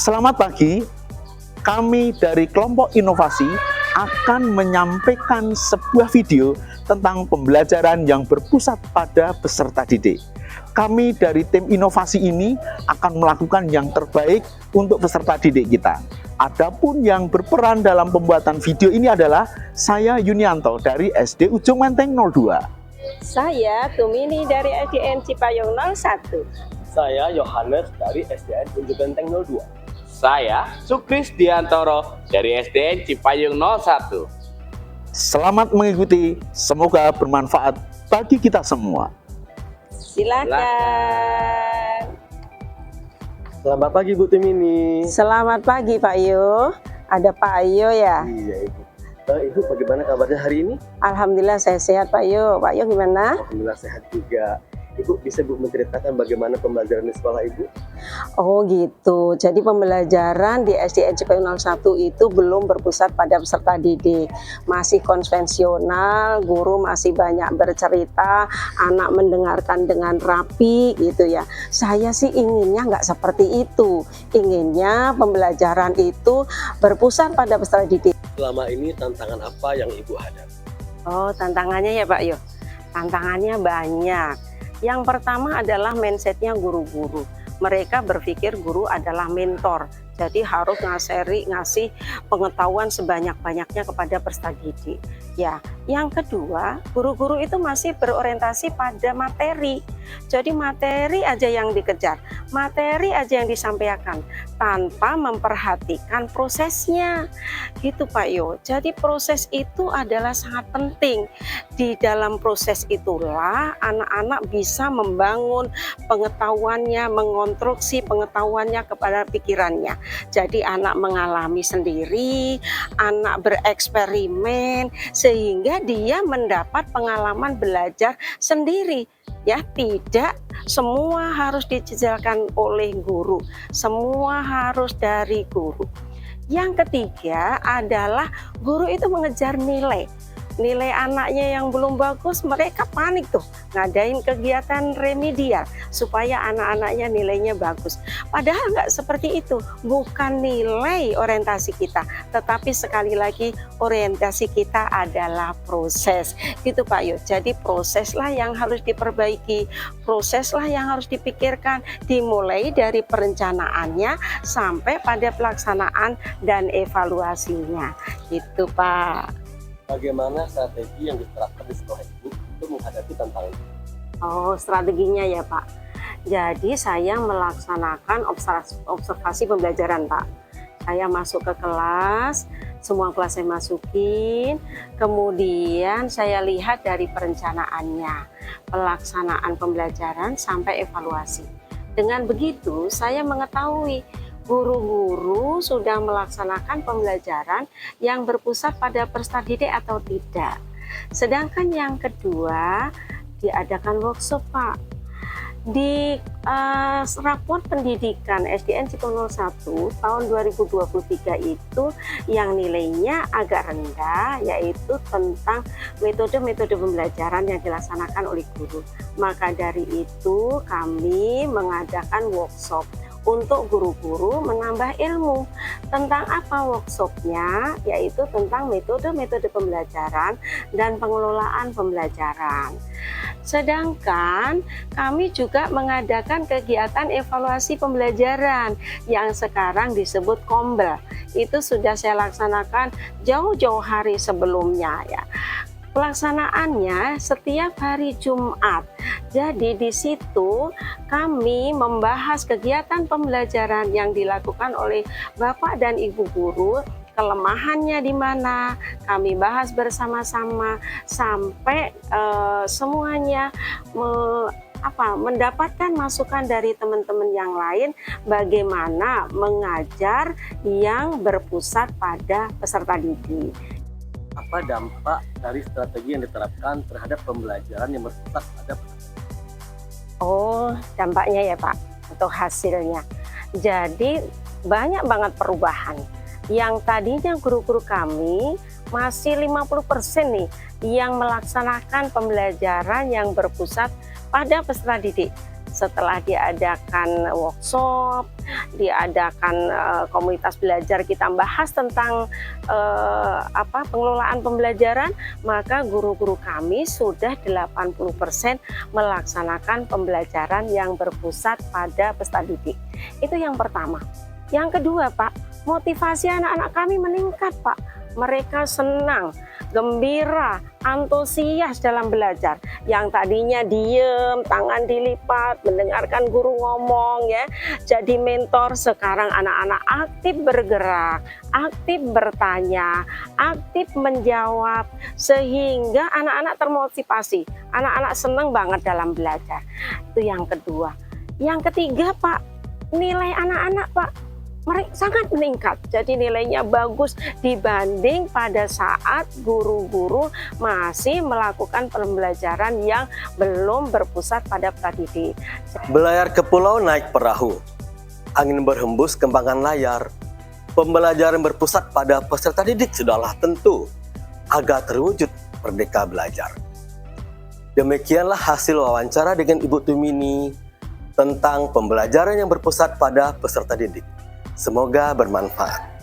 Selamat pagi, kami dari kelompok inovasi akan menyampaikan sebuah video tentang pembelajaran yang berpusat pada peserta didik. Kami dari tim inovasi ini akan melakukan yang terbaik untuk peserta didik kita. Adapun yang berperan dalam pembuatan video ini adalah saya Yunianto dari SD Ujung Menteng 02. Saya Tumini dari SDN Cipayung 01. Saya Yohanes dari SDN Ujung Menteng 02. Saya Sukris Diantoro dari SDN Cipayung 01. Selamat mengikuti, semoga bermanfaat bagi kita semua. Silakan. Selamat pagi Bu Timini. Selamat pagi Pak Yo. Ada Pak Yo ya? Iya Ibu. Ibu bagaimana kabarnya hari ini? Alhamdulillah saya sehat Pak Yo. Pak Yo gimana? Alhamdulillah sehat juga. Ibu bisa Bu menceritakan bagaimana pembelajaran di sekolah Ibu? Oh gitu, jadi pembelajaran di SDN Cipayung 01 itu belum berpusat pada peserta didik. Masih konvensional, guru masih banyak bercerita, anak mendengarkan dengan rapi gitu ya. Saya sih inginnya nggak seperti itu. Inginnya pembelajaran itu berpusat pada peserta didik. Selama ini tantangan apa yang Ibu hadapi? Oh tantangannya ya Pak Yo, tantangannya banyak. Yang pertama adalah mindsetnya guru-guru. Mereka berpikir guru adalah mentor, jadi harus ngasih pengetahuan sebanyak-banyaknya kepada peserta didik. Ya, yang kedua, guru-guru itu masih berorientasi pada materi. Jadi materi aja yang dikejar, materi aja yang disampaikan tanpa memperhatikan prosesnya. Gitu Pak Yo. Jadi proses itu adalah sangat penting. Di dalam proses itulah anak-anak bisa membangun pengetahuannya, mengonstruksi pengetahuannya kepada pikirannya. Jadi anak mengalami sendiri, anak bereksperimen, sehingga dia mendapat pengalaman belajar sendiri. Ya, tidak semua harus dijejalkan oleh guru, semua harus dari guru. Yang ketiga adalah guru itu mengejar nilai. Nilai anaknya yang belum bagus, mereka panik tuh ngadain kegiatan remedial supaya anak-anaknya nilainya bagus. Padahal nggak seperti itu, bukan nilai orientasi kita, tetapi sekali lagi orientasi kita adalah proses. Gitu Pak Yo. Jadi proseslah yang harus diperbaiki, proseslah yang harus dipikirkan, dimulai dari perencanaannya sampai pada pelaksanaan dan evaluasinya. Gitu Pak. Bagaimana strategi yang diterapkan di sekolah Ibu untuk menghadapi tantangan itu? Oh, strateginya ya Pak. Jadi saya melaksanakan observasi pembelajaran Pak. Saya masuk ke kelas, semua kelas saya masukin, kemudian saya lihat dari perencanaannya, pelaksanaan pembelajaran sampai evaluasi. Dengan begitu saya mengetahui guru-guru sudah melaksanakan pembelajaran yang berpusat pada peserta didik atau tidak. Sedangkan yang kedua, diadakan workshop Pak. Di rapor pendidikan SDN Cipayung 01 tahun 2023 itu yang nilainya agak rendah, yaitu tentang metode-metode pembelajaran yang dilaksanakan oleh guru. Maka dari itu kami mengadakan workshop untuk guru-guru menambah ilmu. Tentang apa workshopnya? Yaitu tentang metode-metode pembelajaran dan pengelolaan pembelajaran. Sedangkan kami juga mengadakan kegiatan evaluasi pembelajaran yang sekarang disebut Kombel. Itu sudah saya laksanakan jauh-jauh hari sebelumnya ya. Pelaksanaannya setiap hari Jumat. Jadi di situ kami membahas kegiatan pembelajaran yang dilakukan oleh Bapak dan Ibu guru, kelemahannya di mana, kami bahas bersama-sama sampai semuanya mendapatkan masukan dari teman-teman yang lain bagaimana mengajar yang berpusat pada peserta didik. Apa dampak dari strategi yang diterapkan terhadap pembelajaran yang berpusat pada peserta? Oh, dampaknya ya Pak, atau hasilnya. Jadi banyak banget perubahan. Yang tadinya guru-guru kami masih 50% nih yang melaksanakan pembelajaran yang berpusat pada peserta didik. setelah diadakan workshop, diadakan komunitas belajar, kita bahas tentang pengelolaan pembelajaran, maka guru-guru kami sudah 80% melaksanakan pembelajaran yang berpusat pada peserta didik. Itu yang pertama. Yang kedua, Pak, motivasi anak-anak kami meningkat, Pak. Mereka senang, gembira, antusias dalam belajar. Yang tadinya diem, tangan dilipat, mendengarkan guru ngomong ya, jadi mentor, sekarang anak-anak aktif bergerak, aktif bertanya, aktif menjawab, sehingga anak-anak termotivasi. Anak-anak senang banget dalam belajar. Itu yang kedua. Yang ketiga, Pak, nilai anak-anak, Pak, mereka sangat meningkat, jadi nilainya bagus dibanding pada saat guru-guru masih melakukan pembelajaran yang belum berpusat pada peserta didik. Belayar ke pulau naik perahu, angin berhembus kembangan layar, pembelajaran berpusat pada peserta didik sudahlah tentu agar terwujud merdeka belajar. Demikianlah hasil wawancara dengan Ibu Tumini tentang pembelajaran yang berpusat pada peserta didik. Semoga bermanfaat.